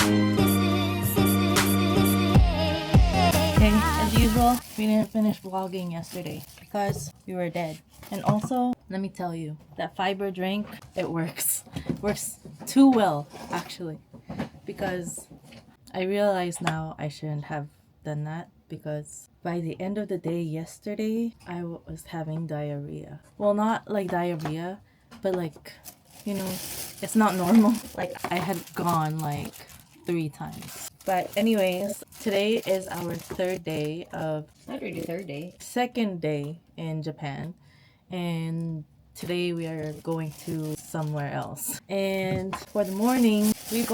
Okay, as usual, we didn't finish vlogging yesterday because we were dead. And also, let me tell you, that fiber drink, it works. It works too well, actually. Because I realize now I shouldn't have done that because by the end of the day yesterday, I was having diarrhea. Well, not like diarrhea, but like, you know, it's not normal. Like, I had gone like 3 times. But anyways, today is our third day of... Not really third day. Second day in Japan. And today we are going to somewhere else. And for the morning, we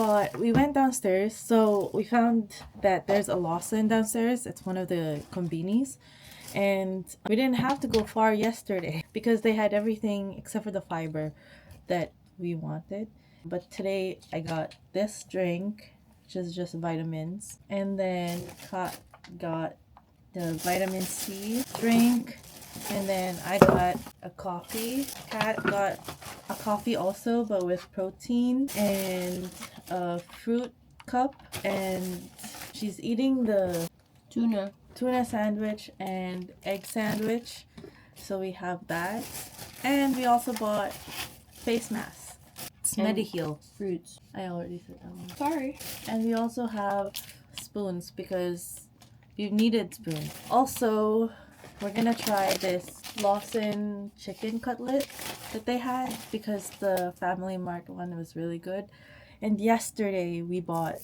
went downstairs. So we found that there's a Lawson downstairs. It's one of the konbinis. And we didn't have to go far yesterday because they had everything except for the fiber that we wanted. But today I got this drink, which is just vitamins. And then Kat got the vitamin C drink. And then I got a coffee. Kat got a coffee also, but with protein, and a fruit cup. And she's eating the Tuna. tuna sandwich and egg sandwich. So we have that. And we also bought face masks. It's And Mediheal. Fruits. I already said that one. Sorry. And we also have spoons because we needed spoons. Also, we're gonna try this Lawson chicken cutlet that they had because the Family Mart one was really good. And yesterday we bought,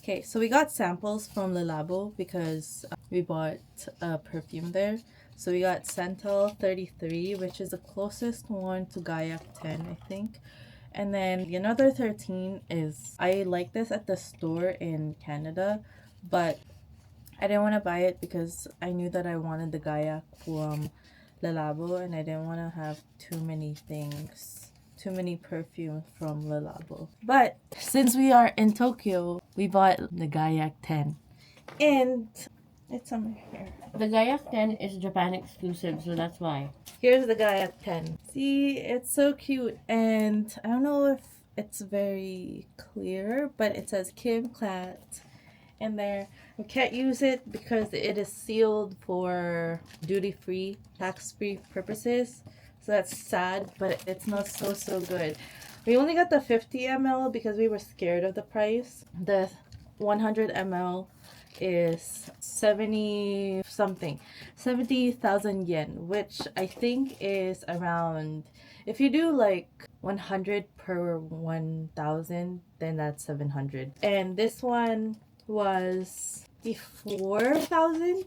okay, so we got samples from Le Labo because we bought a perfume there. So we got Santal 33, which is the closest one to Gaiac 10, I think. And then the another 13 is, I like this at the store in Canada, but I didn't want to buy it because I knew that I wanted the Gaiac from Le Labo, and I didn't want to have too many things, too many perfumes from Le Labo. But since we are in Tokyo, we bought the Gaiac 10. And it's somewhere here. The Gaiac 10 is Japan exclusive, so that's why. Here's the Gaiac 10. See, it's so cute. And I don't know if it's very clear, but it says Kim Clat in there. We can't use it because it is sealed for duty-free, tax-free purposes. So that's sad, but it smells so good. We only got the 50 ml because we were scared of the price. The 100 ml is 70,000 yen, which I think is around, if you do like 100 per 1,000, then that's 700. And this one was 54,000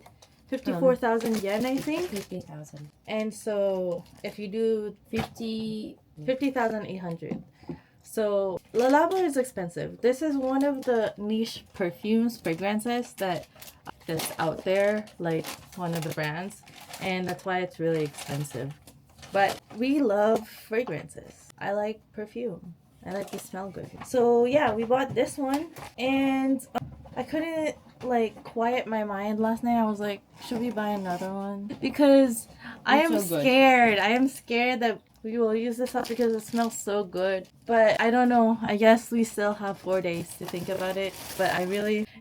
yen, I think. 50,000. And so if you do 50,800. So Le Labo is expensive. This is one of the niche fragrances that's out there, like one of the brands, and that's why it's really expensive. But we love fragrances. I like perfume. I like to smell good. So yeah, we bought this one, and I couldn't like quiet my mind last night. I was like, should we buy another one? Because I am scared. I am scared that we will use this up because it smells so good. But I don't know. I guess we still have 4 days to think about it. But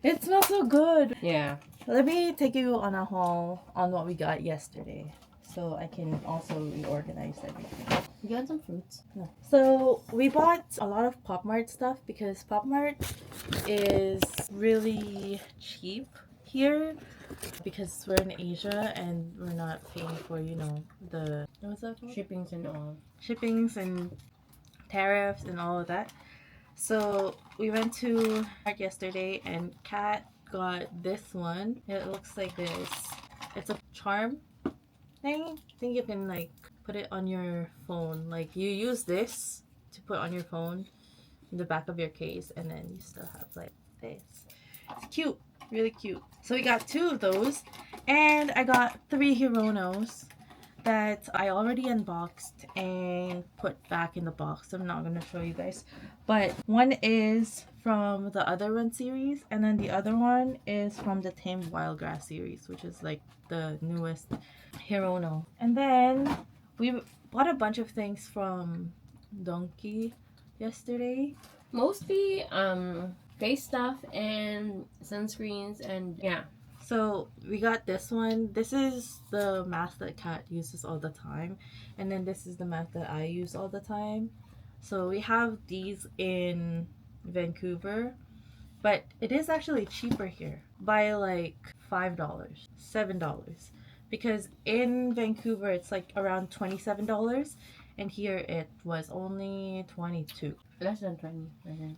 it smells so good. Yeah. Let me take you on a haul on what we got yesterday, so I can also reorganize everything. You got some fruits? No. So we bought a lot of Pop Mart stuff because Pop Mart is really cheap here because we're in Asia and we're not paying for, the what's that called? Shippings and all. Shippings and tariffs and all of that. So we went to Mart yesterday and Kat got this one. It looks like this. It's a charm thing. I think you can like put it on your phone. Like you use this to put on your phone in the back of your case, and then you still have like this. It's cute, really cute. So we got 2 of those, and I got 3 Hironos that I already unboxed and put back in the box. I'm not gonna show you guys, but one is from the Other One series, and then the other one is from the Tamed Wildgrass series, which is like the newest Hirono. And then we bought a bunch of things from Donkey yesterday. Mostly face stuff and sunscreens and yeah. So we got this one. This is the mask that Kat uses all the time. And then this is the mask that I use all the time. So we have these in Vancouver. But it is actually cheaper here by like $5, $7. Because in Vancouver it's like around $27. And here it was only 22. Less than 20, I think.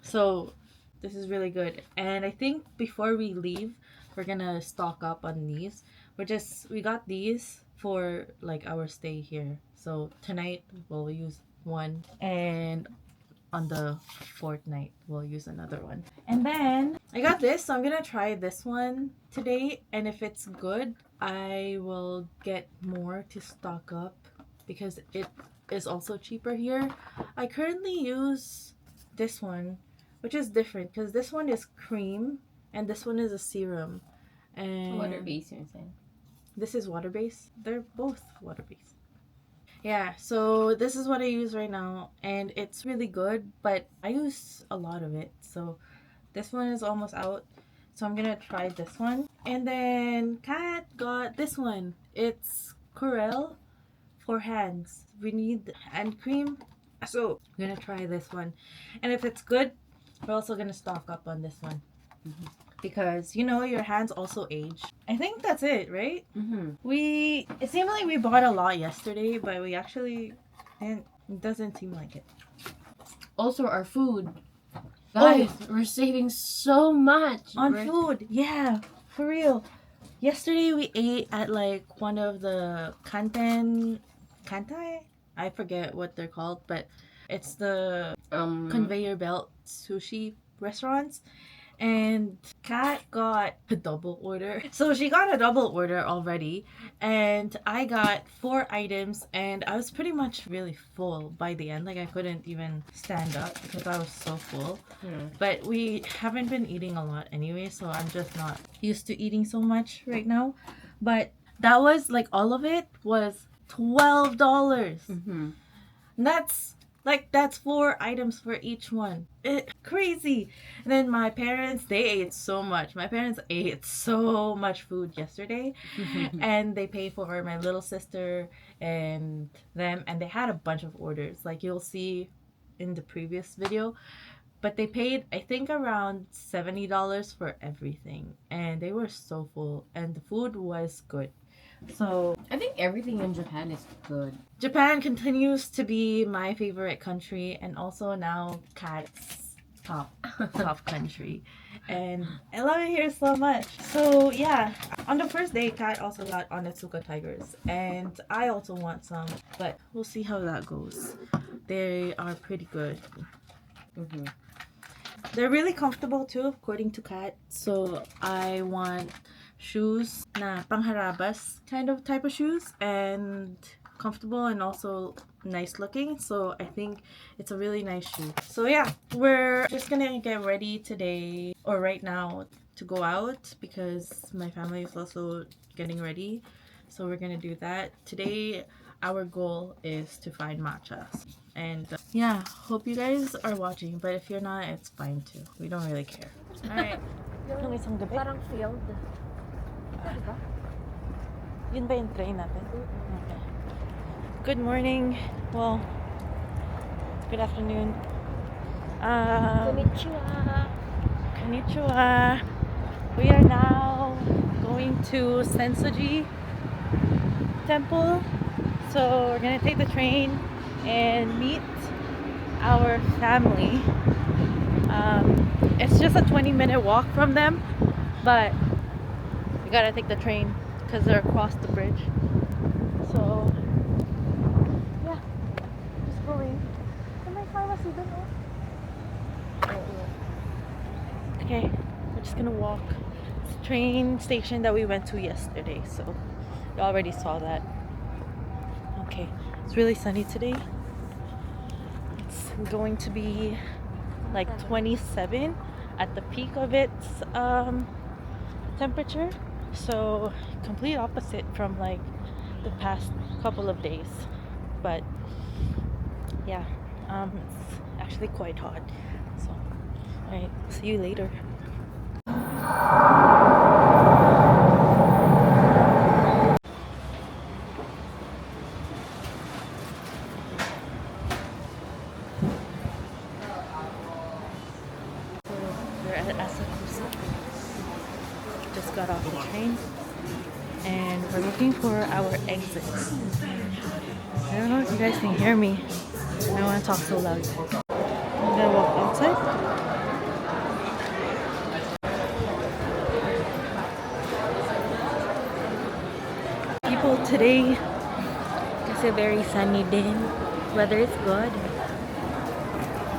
So this is really good. And I think before we leave, we're gonna stock up on these. We got these for like our stay here. So tonight we'll use one, and on the fortnight we'll use another one. And then I got this, so I'm gonna try this one today, and if it's good I will get more to stock up because it is also cheaper here. I currently use this one, which is different because this one is cream and this one is a serum. And Water based, you're saying? this is water based. They're both water based. Yeah, so this is what I use right now, and it's really good, but I use a lot of it. So this one is almost out, so I'm gonna try this one. And then Kat got this one. It's Corel for hands. We need hand cream, so I'm gonna try this one. And if it's good, we're also gonna stock up on this one. Because you know your hands also age. I think that's it, right? It seemed like we bought a lot yesterday, but we actually didn't. It doesn't seem like it. Also, our food. Guys, we're saving so much On food. Yeah, for real. Yesterday we ate at like one of the kantai? I forget what they're called, but it's the conveyor belt sushi restaurants. And Kat got a double order. So she got a double order already. And I got 4 items. And I was pretty much really full by the end. Like I couldn't even stand up because I was so full. But we haven't been eating a lot anyway. So I'm just not used to eating so much right now. But that was like all of it was $12. That's 4 items for each one. Crazy. And then my parents, they ate so much. My parents ate so much food yesterday. And they paid for my little sister and them. And they had a bunch of orders. Like you'll see in the previous video. But they paid, I think, around $70 for everything. And they were so full. And the food was good. So I think everything in Japan is good. Japan continues to be my favorite country, and also now Kat's top country, and I love it here so much. So yeah, on the first day Kat also got Onitsuka tigers, and I also want some, but we'll see how that goes. They are pretty good. They're really comfortable too, according to Kat. So I want shoes na pangharabas kind of type of shoes, and comfortable and also nice looking. So I think it's a really nice shoe. So yeah, we're just gonna get ready today or right now to go out because my family is also getting ready. So we're gonna do that. Today our goal is to find matchas. And yeah, hope you guys are watching, but if you're not, it's fine too. We don't really care. Alright. Nung isang gabi? Parang field. Yun ba yung train natin? Okay. Good morning. Well, good afternoon. Konnichiwa. Konnichiwa. We are now going to Sensoji Temple. So we're gonna take the train and meet our family. It's just a 20-minute walk from them, but we gotta take the train because they're across the bridge. So yeah, just going. Okay, we're just gonna walk. It's the train station that we went to yesterday, so you already saw that. Okay, it's really sunny today. It's going to be like 27 at the peak of its temperature. So complete opposite from like the past couple of days. But yeah, it's actually quite hot. So, alright, see you later. So, we're at Asakusa. Just got off the train. And we're looking for our exit. I don't know if you guys can hear me. I don't want to talk so loud. I'm gonna walk outside. People today, it's a very sunny day. Weather is good.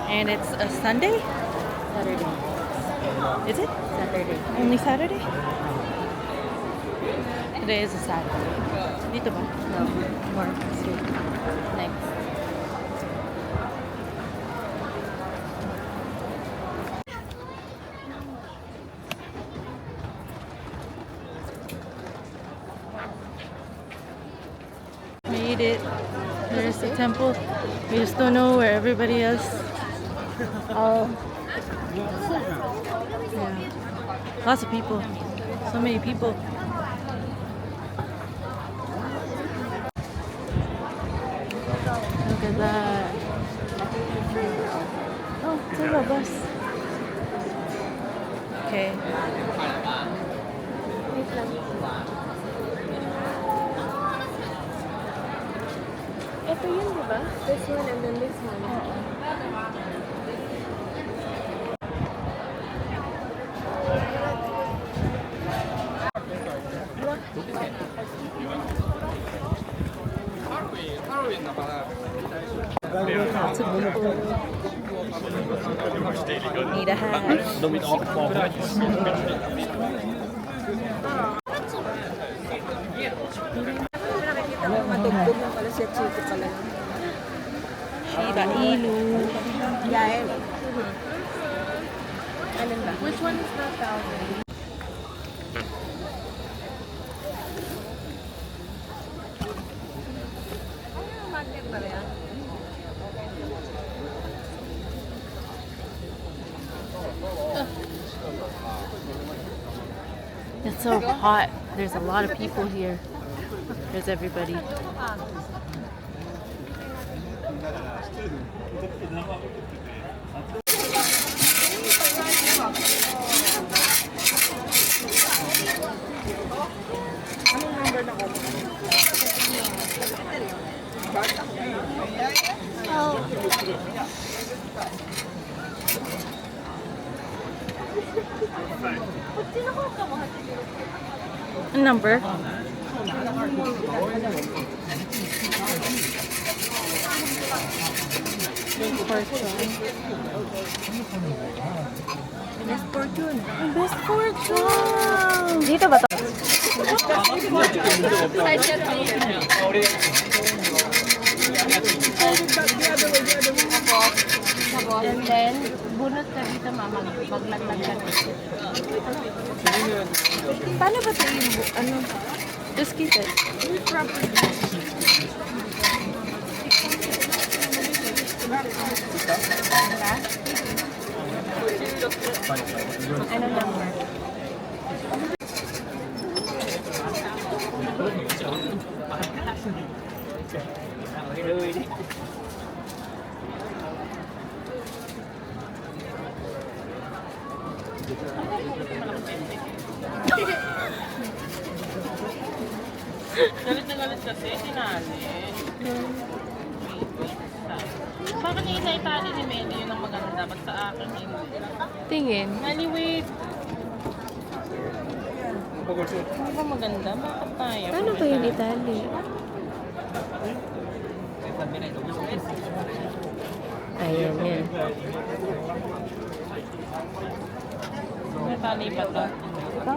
And it's a Sunday? Saturday. Is it? Saturday. Only Saturday? Today is a Saturday. Dito ba? No. More straight. Next. Made it. There's the temple. We just don't know where everybody else. Oh. Yeah. Lots of people. So many people. Look at that. Oh, it's a bus. Okay. Ito yun, di ba? This one and then this one. Need a hat. Shiba Inu. Dahil. Which one is that thousand? It's so hot. There's a lot of people here. There's everybody. A number. Best fortune. Best fortune! Dito ba to? And then, bunot ka dito, mama. Maglakad ka. Paano ba ito yung ano? Just keep it. Ano number? Galit na galit kasi, tinali. Bakit niya itaitali ni Melly yun ang maganda? Dapat sa akin hindi. Tingin. Anyway. Ano ba maganda? Bakit tayo? Ano ba yung Italy? Ayan, yan. May tali pa to. Ito?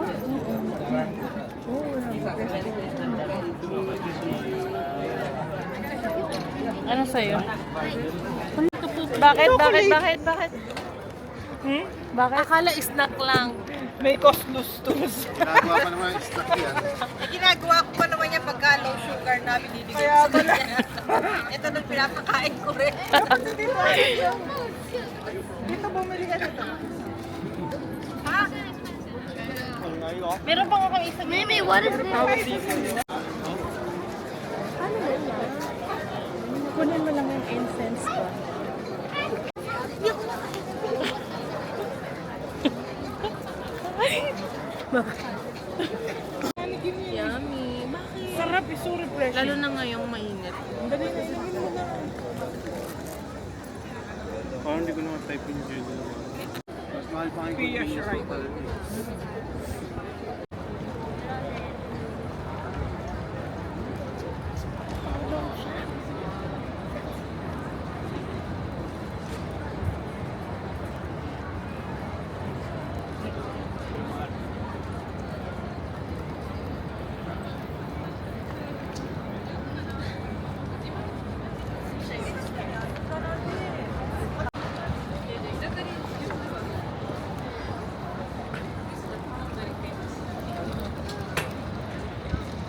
Ano sa'yo? Bakit? Hmm? Bakit? Akala snack lang. May costus-tus. Ginagawa pa naman yung stock yan. Ginagawa ko pa naman yung pagka low sugar na binibigay ko sa kanya. Ito nung pinapakain ko rin. Dito bumili ka dito. Meron pa akong isang. Mimi, what is this? Kunin mo lang yung incense ko. Yummy. Bakit? Sarap, so refreshing. Lalo na ngayong mainit. Dali na, sige mo na. Parang hindi ko naman type in dyan. Mas mahal pa ang Pia convenience Shrine. hotel.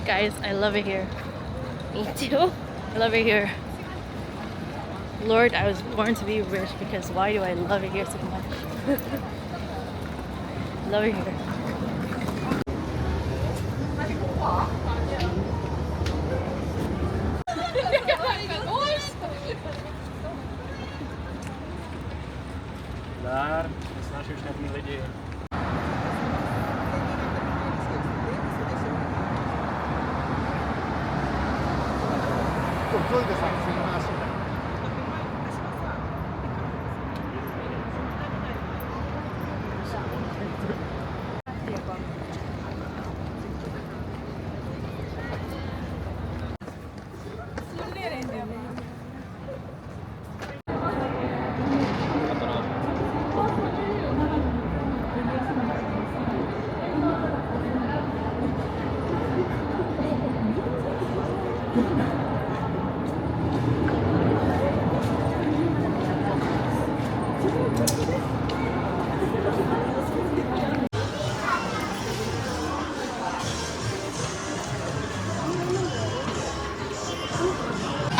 Guys, I love it here. Me too. I love it here. Lord, I was born to be rich because why do I love it here so much? Love it here. Daar, is naast je net niet leggen. Control the sound, sing mas.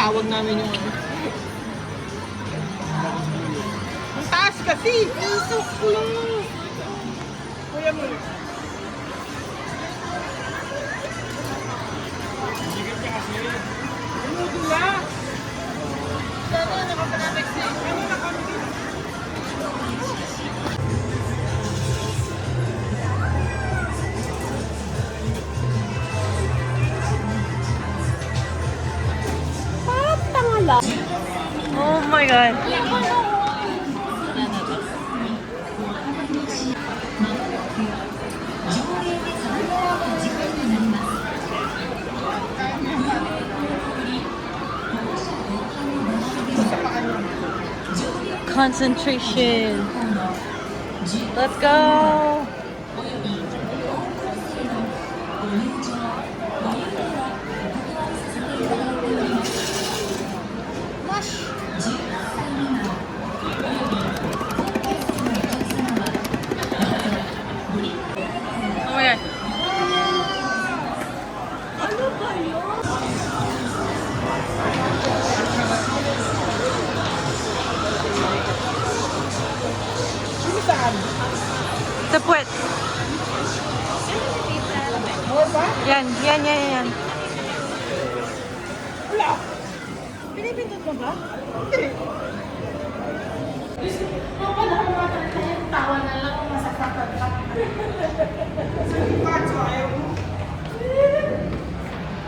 Tawag namin yung ano. Ang taas kasi! Isok ko lang! Kuya mo. Higit ka kasi. Ano na? Sana nakapanabik na. Ano na kami dito? Oh my god. Concentration. Let's go. Oh my god. Sa puwet. Yan, yan, yan, yan. Wala! Pinipindot mo ba? Hindi. Tawa na lang kung masasaktan ka.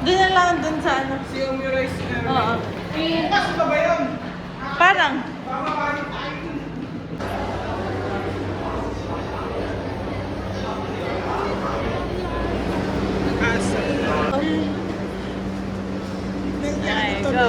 Doon na lang, doon sa ano. Si Umurize na. Oo. Taas ka ba yun? Parang. Bababalik tayo. Asa. There you go.